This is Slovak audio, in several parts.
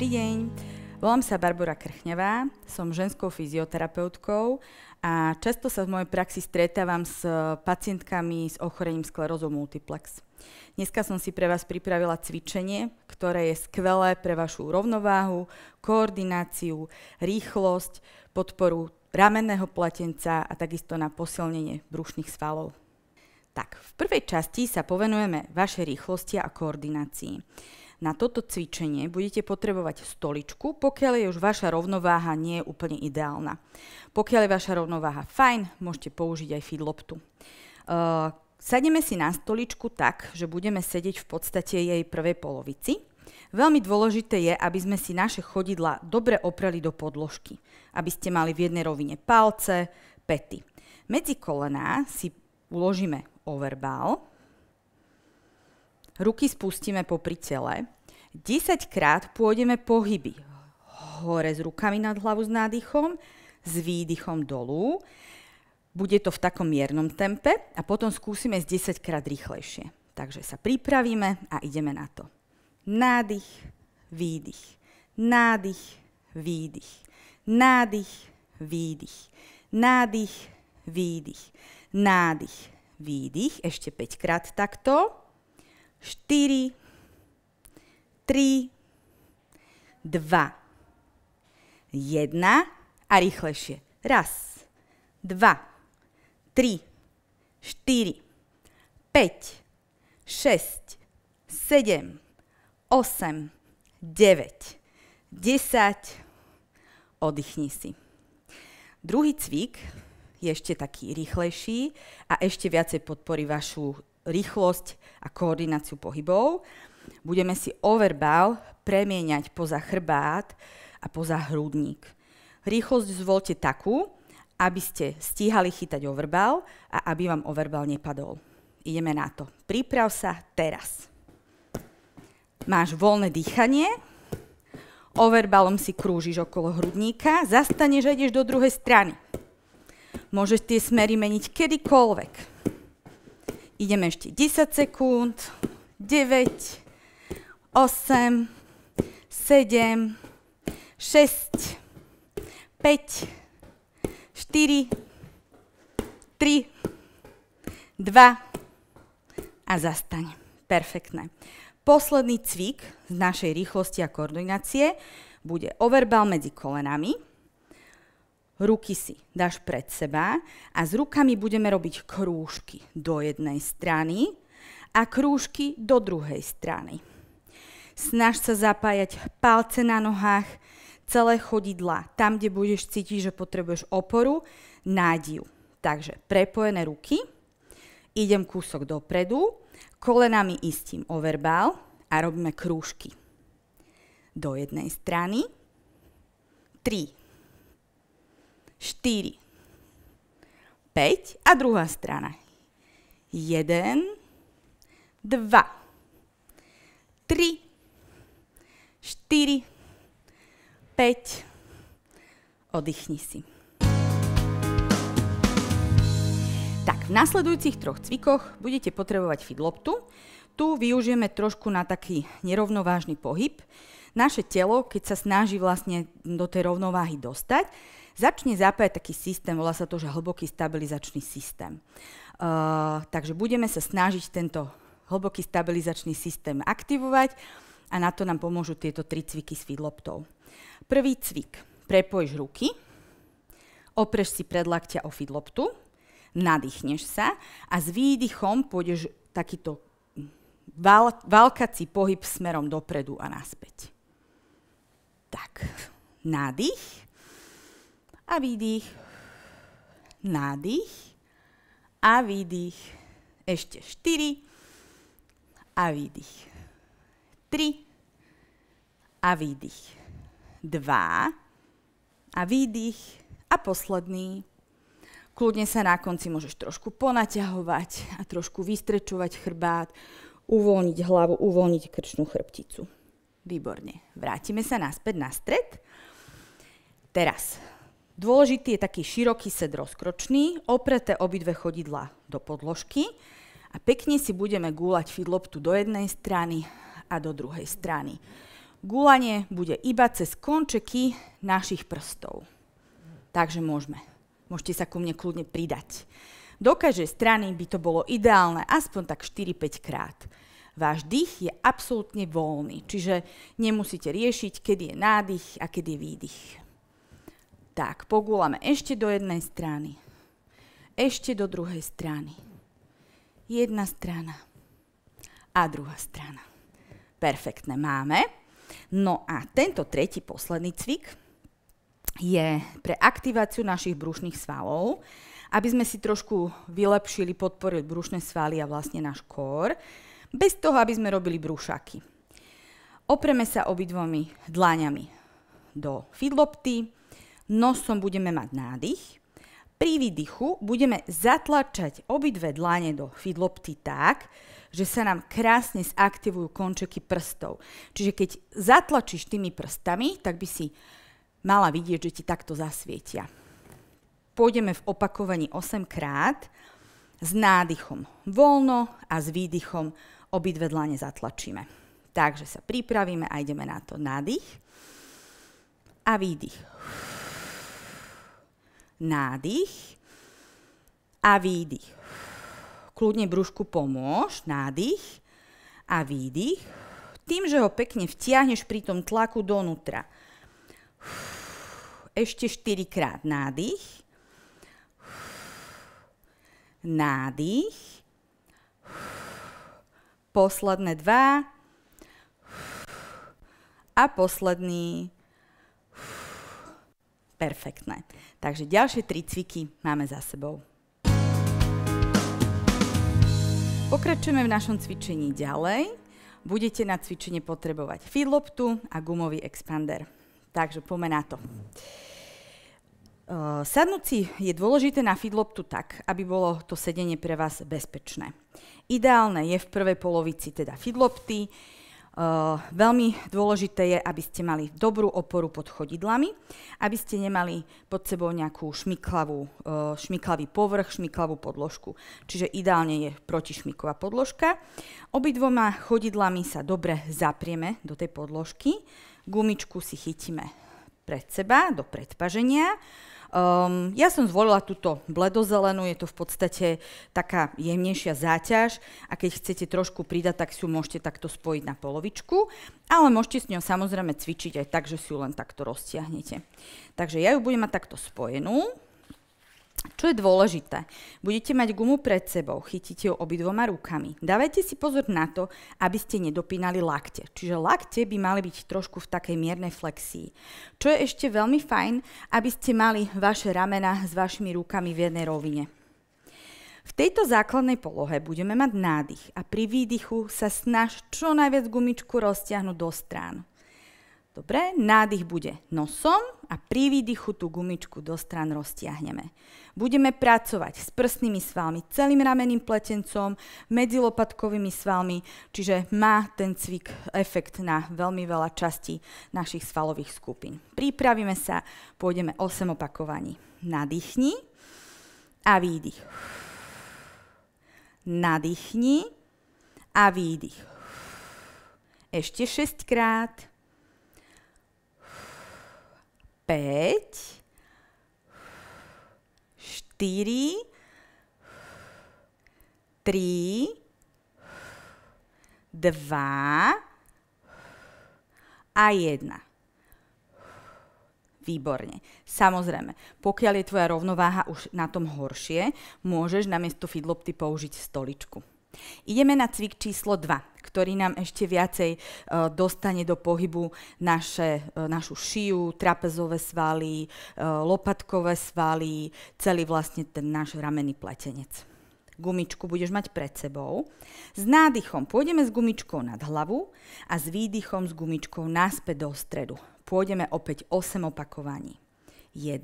Dobrý deň, volám sa Barbora Krchňová, som ženskou fyzioterapeutkou a často sa v mojej praxi stretávam s pacientkami s ochorením sklerózou multiplex. Dneska som si pre vás pripravila cvičenie, ktoré je skvelé pre vašu rovnováhu, koordináciu, rýchlosť, podporu ramenného platenca a takisto na posilnenie brušných svalov. Tak, v prvej časti sa povenujeme vašej rýchlosti a koordinácii. Na toto cvičenie budete potrebovať stoličku, pokiaľ je už vaša rovnováha nie je úplne ideálna. Pokiaľ je vaša rovnováha fajn, môžete použiť aj feedloptu. Sadneme si na stoličku tak, že budeme sedieť v podstate jej prvej polovici. Veľmi dôležité je, aby sme si naše chodidlá dobre opreli do podložky, aby ste mali v jednej rovine palce, päty. Medzi kolená si uložíme overball, ruky spustíme popri tele, 10 krát pôjdeme pohyby hore s rukami nad hlavu s nádychom, s výdychom dolu. Bude to v takom miernom tempe a potom skúsime z 10 krát rýchlejšie. Takže sa pripravíme a ideme na to. Nádych, výdych, nádych, výdych, nádych, výdych, nádych, výdych, nádych, výdych. Ešte 5 krát takto. 4, 3, 2, 1 a rýchlejšie. Raz, 2, 3, 4, 5, 6, 7, 8, 9, 10. Oddychni si. Druhý cvik je ešte taký rýchlejší a ešte viacej podporí vašu rýchlosť a koordináciu pohybov. Budeme si overball premieňať poza chrbát a poza hrudník. Rýchlosť zvolte takú, aby ste stíhali chytať overball a aby vám overball nepadol. Ideme na to. Priprav sa teraz. Máš voľné dýchanie, overballom si krúžiš okolo hrudníka, zastaneš a ideš do druhej strany. Môžeš tie smery meniť kedykoľvek. Ideme ešte 10 sekúnd, 9, 8, 7, 6, 5, 4, 3, 2 a zastaň. Perfektné. Posledný cvik z našej rýchlosti a koordinácie bude overball medzi kolenami. Ruky si dáš pred seba a s rukami budeme robiť krúžky do jednej strany a krúžky do druhej strany. Snaž sa zapájať palce na nohách, celé chodidlá. Tam, kde budeš cítiť, že potrebuješ oporu, nádiu. Takže prepojené ruky, idem kúsok dopredu, kolenami istím overball a robíme krúžky. Do jednej strany, 3, 4, 5 a druhá strana. 1, 2, 3, 4, 5. Oddychni si. Tak, v nasledujúcich 3 cvikoch budete potrebovať feedloptu. Tu využijeme trošku na taký nerovnovážny pohyb. Naše telo, keď sa snaží vlastne do tej rovnováhy dostať, začne zapájať taký systém, volá sa to, že hlboký stabilizačný systém. Takže budeme sa snažiť tento hlboký stabilizačný systém aktivovať a na to nám pomôžu tieto 3 cviky s feedloptou. Prvý cvik. Prepojíš ruky, opreš si predlaktia o feedloptu, nadýchneš sa a s výdychom pôjdeš takýto valkací pohyb smerom dopredu a naspäť. Tak, nádych. A výdych, nádych a výdych, ešte 4 a výdych, 3 a výdych, 2 a výdych a posledný. Kľudne sa na konci môžeš trošku ponaťahovať a trošku vystrečovať chrbát, uvoľniť hlavu, uvoľniť krčnú chrbticu. Výborne. Vrátime sa naspäť na stred. Teraz. Dôležitý je taký široký sed rozkročný, opreté obidve chodidlá do podložky a pekne si budeme gúľať feedloptu do jednej strany a do druhej strany. Gúľanie bude iba cez končeky našich prstov. Takže môžete sa ku mne kľudne pridať. Do každej strany by to bolo ideálne aspoň tak 4-5 krát. Váš dých je absolútne voľný, čiže nemusíte riešiť, kedy je nádych a kedy je výdych. Tak, pogúľame ešte do jednej strany, ešte do druhej strany. Jedna strana a druhá strana. Perfektné, máme. No a tento tretí, posledný cvik je pre aktiváciu našich brušných svalov, aby sme si trošku vylepšili, podporili brušné svaly a vlastne náš kór, bez toho, aby sme robili brúšaky. Opreme sa obidvomi dláňami do feedlopty, nosom budeme mať nádych. Pri výdychu budeme zatlačať obidve dlane do feedlopty tak, že sa nám krásne zaktivujú končeky prstov. Čiže keď zatlačíš tými prstami, tak by si mala vidieť, že ti takto zasvietia. Pôjdeme v opakovaní 8 krát s nádychom voľno a s výdychom obidve dlane zatlačíme. Takže sa pripravíme a ideme na to. Nádych a výdych. Nádych a výdych. Kľudne brúšku pomôž. Nádych a výdych. Tým, že ho pekne vtiahneš pri tom tlaku donútra. Ešte 4 krát. Nádych. Nádych. Posledné 2. A posledný. Perfektné. Takže ďalšie 3 cviky máme za sebou. Pokračujeme v našom cvičení ďalej. Budete na cvičenie potrebovať feedloptu a gumový expander. Takže poďme na to. Sadnúť si je dôležité na feedloptu tak, aby bolo to sedenie pre vás bezpečné. Ideálne je v prvej polovici teda feedlopty. Veľmi dôležité je, aby ste mali dobrú oporu pod chodidlami, aby ste nemali pod sebou nejakú šmiklavý povrch, šmiklavú podložku. Čiže ideálne je protišmiková podložka. Obidvoma chodidlami sa dobre zaprieme do tej podložky. Gumičku si chytíme pred seba, do predpaženia. Ja som zvolila túto bledozelenú, je to v podstate taká jemnejšia záťaž a keď chcete trošku pridať, tak si ju môžete takto spojiť na polovičku, ale môžete s ňou samozrejme cvičiť aj tak, že si ju len takto roztiahnete. Takže ja ju budem mať takto spojenú. Čo je dôležité? Budete mať gumu pred sebou, chytíte ju obidvoma rukami. Dávajte si pozor na to, aby ste nedopínali lakte. Čiže lakte by mali byť trošku v takej miernej flexii. Čo je ešte veľmi fajn, aby ste mali vaše ramená s vašimi rukami v jednej rovine. V tejto základnej polohe budeme mať nádych a pri výdychu sa snaž čo najviac gumičku roztiahnuť do strán. Dobre, nádych bude nosom a pri výdychu tú gumičku do strán roztiahneme. Budeme pracovať s prsnými svalmi, celým ramenným pletencom, medzilopatkovými svalmi, čiže má ten cvik efekt na veľmi veľa častí našich svalových skupín. Pripravíme sa, pôjdeme 8 opakovaní. Nadýchni a výdych. Nadýchni a výdych. Ešte 6 krát. 5, 4, 3, 2 a 1. Výborne. Samozrejme, pokiaľ je tvoja rovnováha už na tom horšie, môžeš namiesto feedlopty použiť stoličku. Ideme na cvik číslo 2, ktorý nám ešte viacej dostane do pohybu našu šiu, trapezové svaly, lopatkové svaly, celý vlastne ten náš ramenný pletenec. Gumičku budeš mať pred sebou. S nádychom pôjdeme s gumičkou nad hlavu a s výdychom s gumičkou naspäť do stredu. Pôjdeme opäť 8 opakovaní. 1,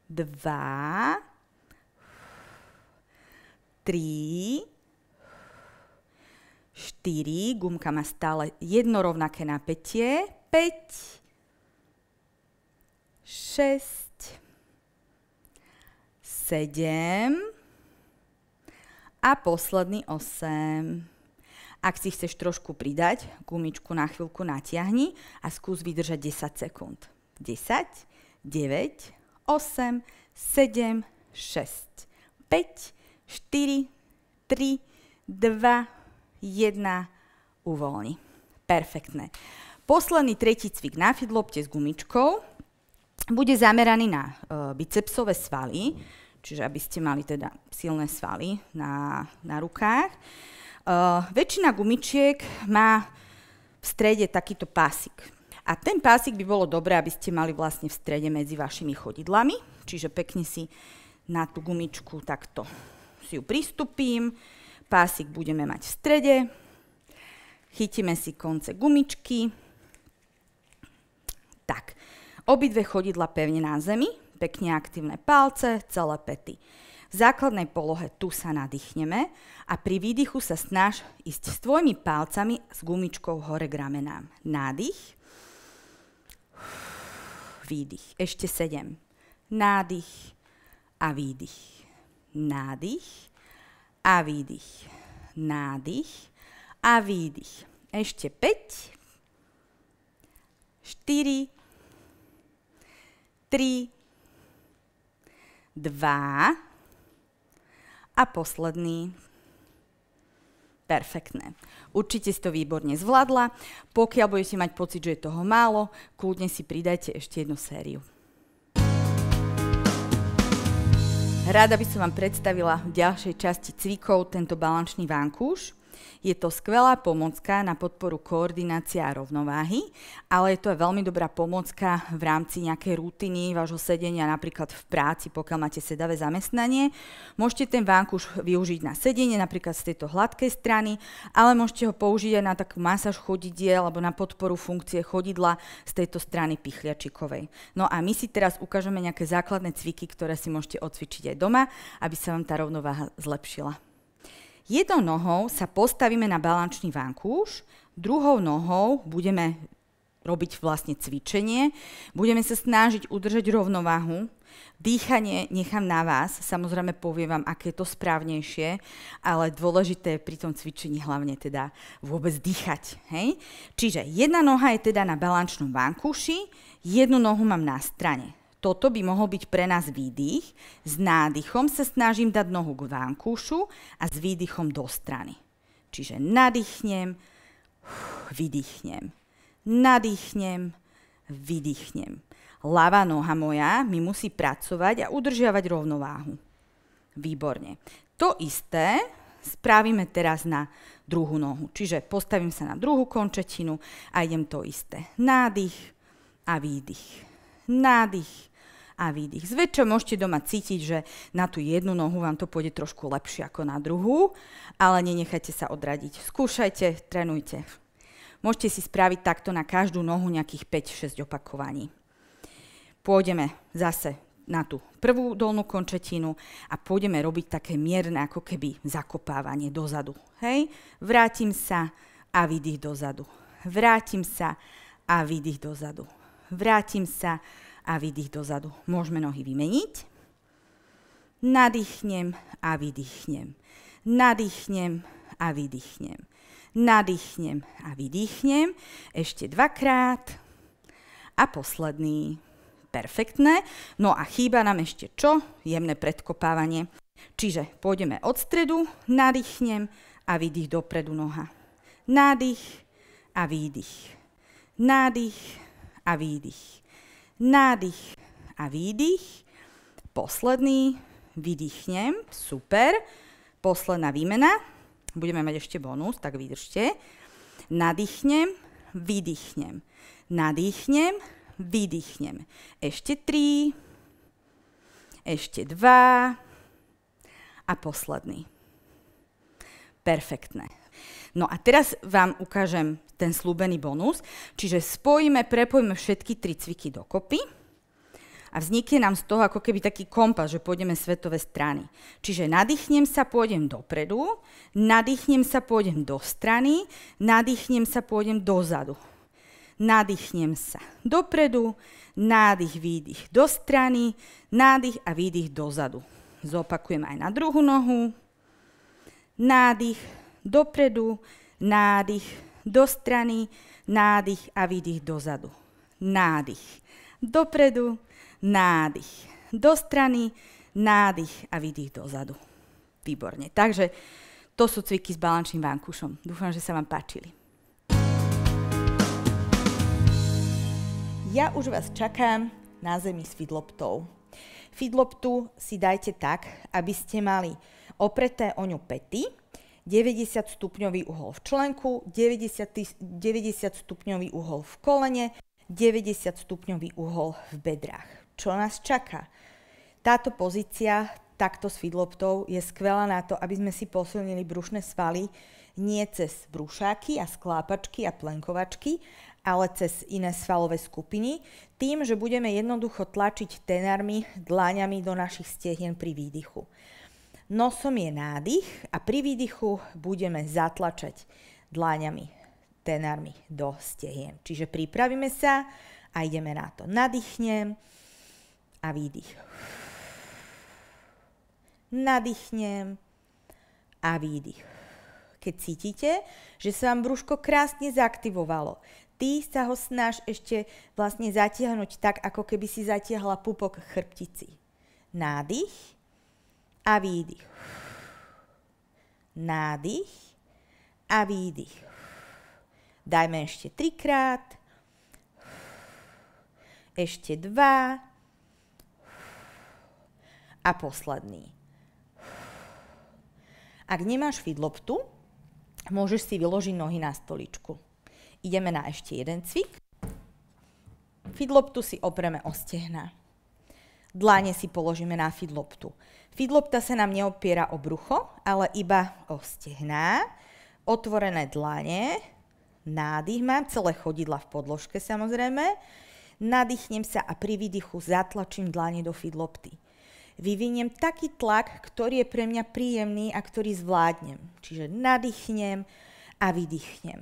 2, 3, 4, gumka má stále jedno rovnaké napätie, 5, 6, 7 a posledný 8. Ak si chceš trošku pridať, gumičku na chvíľku natiahni a skús vydržať 10 sekúnd. 10, 9, 8, 7, 6, 5, 4, 3, 2, 1, uvoľni. Perfektné. Posledný tretí cvik na feedlopte s gumičkou bude zameraný na bicepsové svaly, čiže aby ste mali teda silné svaly na rukách. Väčšina gumičiek má v strede takýto pásik. A ten pásik by bolo dobré, aby ste mali vlastne v strede medzi vašimi chodidlami. Čiže pekne si na tú gumičku takto si ju pristupím. Pásik budeme mať v strede. Chytíme si konce gumičky. Tak, obidve chodidla pevne na zemi, pekne aktívne palce, celé päty. V základnej polohe tu sa nadýchneme a pri výdychu sa snaž ísť s tvojimi palcami s gumičkou hore k ramenám. Nádych, výdych. Ešte 7. Nádych a výdych. Nádych a výdych. Nádych a výdych. Ešte 5, 4, 3, 2 a posledný. Perfektné. Určite si to výborne zvládla. Pokiaľ budete mať pocit, že je toho málo, kľudne si pridajte ešte jednu sériu. Rada by som vám predstavila v ďalšej časti cvikov tento balančný vankúš. Je to skvelá pomocka na podporu koordinácie a rovnováhy, ale je to aj veľmi dobrá pomocka v rámci nejakej rutiny vášho sedenia, napríklad v práci, pokiaľ máte sedavé zamestnanie. Môžete ten vankúš využiť na sedenie, napríklad z tejto hladkej strany, ale môžete ho použiť aj na takú masáž chodidiel alebo na podporu funkcie chodidla z tejto strany pichliačikovej. No a my si teraz ukážeme nejaké základné cviky, ktoré si môžete odcvičiť aj doma, aby sa vám tá rovnováha zlepšila. Jednou nohou sa postavíme na balančný vankúš, druhou nohou budeme robiť vlastne cvičenie, budeme sa snažiť udržať rovnováhu, dýchanie nechám na vás, samozrejme poviem vám, aké je to správnejšie, ale dôležité je pri tom cvičení hlavne teda vôbec dýchať. Hej? Čiže jedna noha je teda na balančnom vankúši, jednu nohu mám na strane. Toto by mohol byť pre nás výdych. S nádychom sa snažím dať nohu k vankúšu a s výdychom do strany. Čiže nadýchnem, vydýchnem. Nadýchnem, vydýchnem. Ľavá noha moja mi musí pracovať a udržiavať rovnováhu. Výborne. To isté spravíme teraz na druhú nohu. Čiže postavím sa na druhú končetinu a idem to isté. Nádych a výdych. Nádych a výdych. Zväčša môžete doma cítiť, že na tú jednu nohu vám to pôjde trošku lepšie ako na druhú, ale nenechajte sa odradiť. Skúšajte, trénujte. Môžete si spraviť takto na každú nohu nejakých 5-6 opakovaní. Pôjdeme zase na tú prvú dolnú končetinu a pôjdeme robiť také mierne ako keby zakopávanie dozadu. Hej? Vrátim sa a výdych dozadu. Vrátim sa a výdych dozadu. Vrátim sa a výdych dozadu. Môžeme nohy vymeniť. Nadýchnem a vydýchnem. Nadýchnem a vydýchnem. Nadýchnem a vydýchnem. Ešte dvakrát. A posledný. Perfektné. No a chýba nám ešte čo? Jemné predkopávanie. Čiže pôjdeme od stredu. Nadýchnem a výdych dopredu noha. Nádych a výdych. Nádych a výdych. Nádych a výdych. Posledný, vydýchnem, super. Posledná výmena, budeme mať ešte bonus, tak vydržte. Nadýchnem, vydýchnem. Nadýchnem, vydýchnem. Ešte 3, ešte 2 a posledný. Perfektné. No a teraz vám ukážem ten slúbený bonus, čiže prepojíme všetky 3 cviky dokopy a vznikne nám z toho ako keby taký kompas, že pôjdeme svetové strany. Čiže nadýchnem sa, pôjdem dopredu, nadýchnem sa, pôjdem do strany, nadýchnem sa, pôjdem dozadu. Nadýchnem sa dopredu, nádych, výdych do strany, nádych a výdych dozadu. Zopakujem aj na druhú nohu. Nádych, dopredu, nádych do strany, nádych a výdych dozadu. Nádych dopredu, nádych do strany, nádych a výdych dozadu. Výborne. Takže to sú cviky s balančným vankušom. Dúfam, že sa vám páčili. Ja už vás čakám na zemi s feedloptou. Feedloptu si dajte tak, aby ste mali opreté o ňu päty, 90 stupňový uhol v členku, 90 stupňový uhol v kolene, 90 stupňový uhol v bedrách. Čo nás čaká? Táto pozícia takto s feedloptou je skvelá na to, aby sme si posilnili brušné svaly nie cez brúšáky a sklápačky a plenkovačky, ale cez iné svalové skupiny, tým, že budeme jednoducho tlačiť tenármi, dláňami do našich stehien pri výdychu. Nosom je nádych a pri výdychu budeme zatlačať dláňami, tenármi do stehien. Čiže pripravíme sa a ideme na to. Nadýchnem a výdych. Nadýchnem a výdych. Keď cítite, že sa vám brúško krásne zaaktivovalo, ty sa ho snaž ešte vlastne zatiahnuť tak, ako keby si zatiahla pupok chrbtici. Nádych a výdych. Nádych a výdych. Dajme ešte 3-krát. Ešte 2. A posledný. Ak nemáš feedloptu, môžeš si vyložiť nohy na stoličku. Ideme na ešte jeden cvik. Feedloptu si opreme o stehná. Dláne si položíme na feedloptu. Feedlopta sa nám neopiera o brucho, ale iba o stehná. Otvorené dlane. Nádych. Mám celé chodidla v podložke samozrejme. Nadýchnem sa a pri výdychu zatlačím dlane do feedlopty. Vyviniem taký tlak, ktorý je pre mňa príjemný a ktorý zvládnem. Čiže nadýchnem a vydýchnem.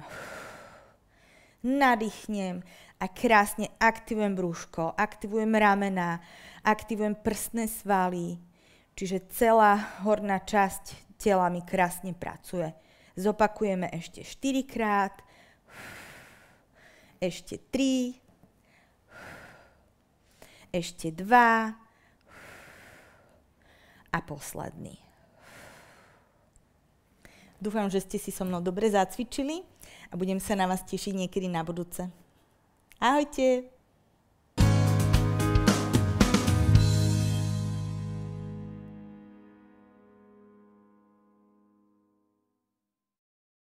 Nadýchnem a krásne aktivujem brúško, aktivujem ramená, aktivujem prstné svaly, čiže celá horná časť tela mi krásne pracuje. Zopakujeme ešte 4-krát, ešte 3, ešte 2 a posledný. Dúfam, že ste si so mnou dobre zacvičili a budem sa na vás tešiť niekedy na budúce. Ahojte!